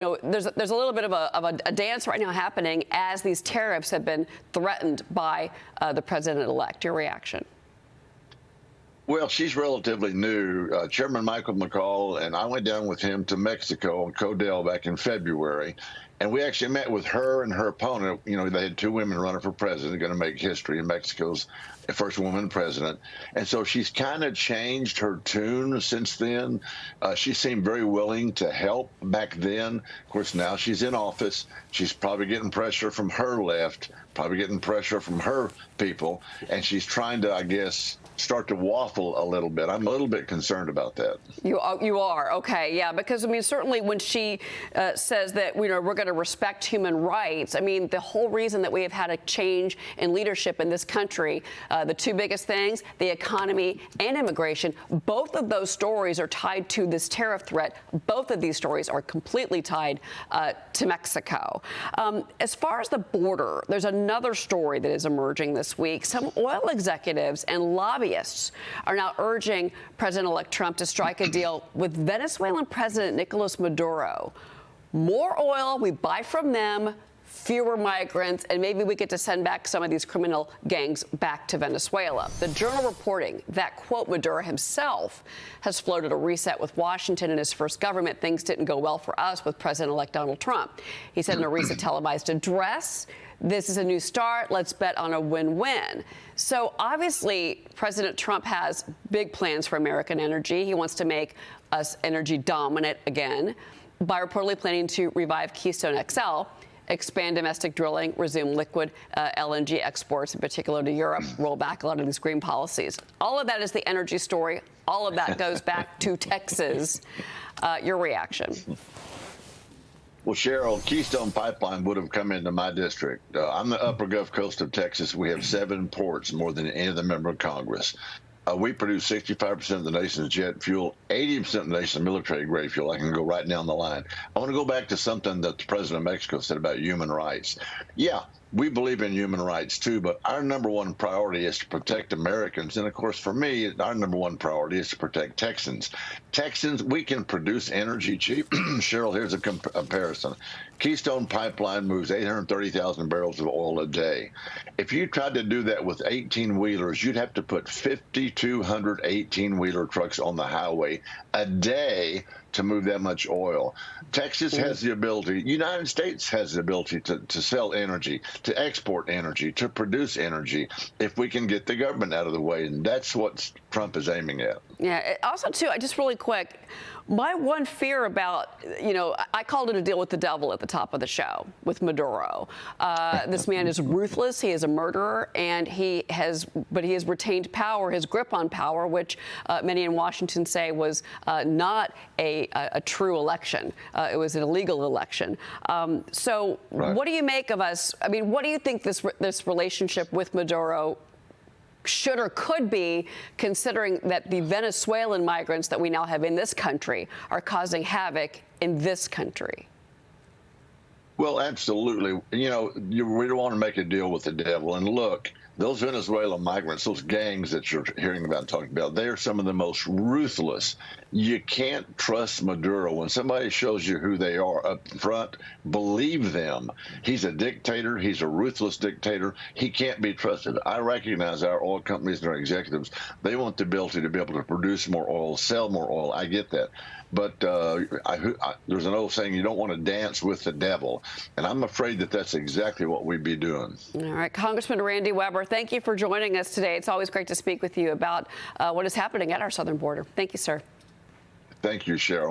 There's a little bit of a dance right now happening as these tariffs have been threatened by the president-elect. Your reaction? Well, she's relatively new. Chairman Michael McCall and I went down with him to Mexico on Codell back in February. And we actually met with her and her opponent. They had two women running for president, going to make history in Mexico's first woman president. And so she's kind of changed her tune since then. She seemed very willing to help back then. Of course, now she's in office. She's probably getting pressure from her left, probably getting pressure from her people. And she's trying to, I guess, start to waffle a little bit. I'm a little bit concerned about that. You are? Okay, yeah, because, certainly when she says that, we're going to respect human rights, the whole reason that we have had a change in leadership in this country, the two biggest things, the economy and immigration, both of those stories are tied to this tariff threat. Both of these stories are completely tied to Mexico. As far as the border, there's another story that is emerging this week. Some oil executives and lobbyists are now urging President-elect Trump to strike a deal with Venezuelan President Nicolas Maduro. More oil, we buy from them, fewer migrants, and maybe we get to send back some of these criminal gangs back to Venezuela. The Journal reporting that, quote, Maduro himself has floated a reset with Washington in his first government. Things didn't go well for us with President-elect Donald Trump. He said in a recent televised address, "This is a new start. Let's bet on a win-win." So obviously, President Trump has big plans for American energy. He wants to make us energy dominant again by reportedly planning to revive Keystone XL, expand domestic drilling, resume liquid LNG exports, in particular to Europe, roll back a lot of these green policies. All of that is the energy story. All of that goes back to Texas. Your reaction? Well, Cheryl, Keystone Pipeline would have come into my district. I'm the upper Gulf Coast of Texas. We have 7 ports, more than any other member of Congress. We produce 65% of the nation's jet fuel, 80% of the nation's military-grade fuel. I can go right down the line. I want to go back to something that the president of Mexico said about human rights. Yeah, we believe in human rights, too, but our number one priority is to protect Americans. And, of course, for me, our number one priority is to protect Texans. Texans, we can produce energy cheap. Cheryl, here's a comparison. Keystone Pipeline moves 830,000 barrels of oil a day. If you tried to do that with 18-wheelers, you'd have to put 5,200 18-wheeler trucks on the highway a day to move that much oil. Texas has the ability, United States has the ability to sell energy, to export energy, to produce energy, if we can get the government out of the way. And that's what Trump is aiming at. Yeah. Also, too, just really quick, my one fear about, I called it a deal with the devil at the top of the show with Maduro. This man is ruthless. He is a murderer, and he has retained power, his grip on power, which many in Washington say was not a true election. It was an illegal election. So right. What do you make of us? What do you think this relationship with Maduro should or could be, considering that the Venezuelan migrants that we now have in this country are causing havoc in this country? Well, absolutely. We don't want to make a deal with the devil. And look, those Venezuelan migrants, those gangs that you're hearing about and talking about, they are some of the most ruthless. You can't trust Maduro. When somebody shows you who they are up front, believe them. He's a dictator. He's a ruthless dictator. He can't be trusted. I recognize our oil companies and our executives, they want the ability to be able to produce more oil, sell more oil. I get that. But there's an old saying, you don't want to dance with the devil. And I'm afraid that that's exactly what we'd be doing. All right. Congressman Randy Weber, thank you for joining us today. It's always great to speak with you about what is happening at our southern border. Thank you, sir. Thank you, Cheryl.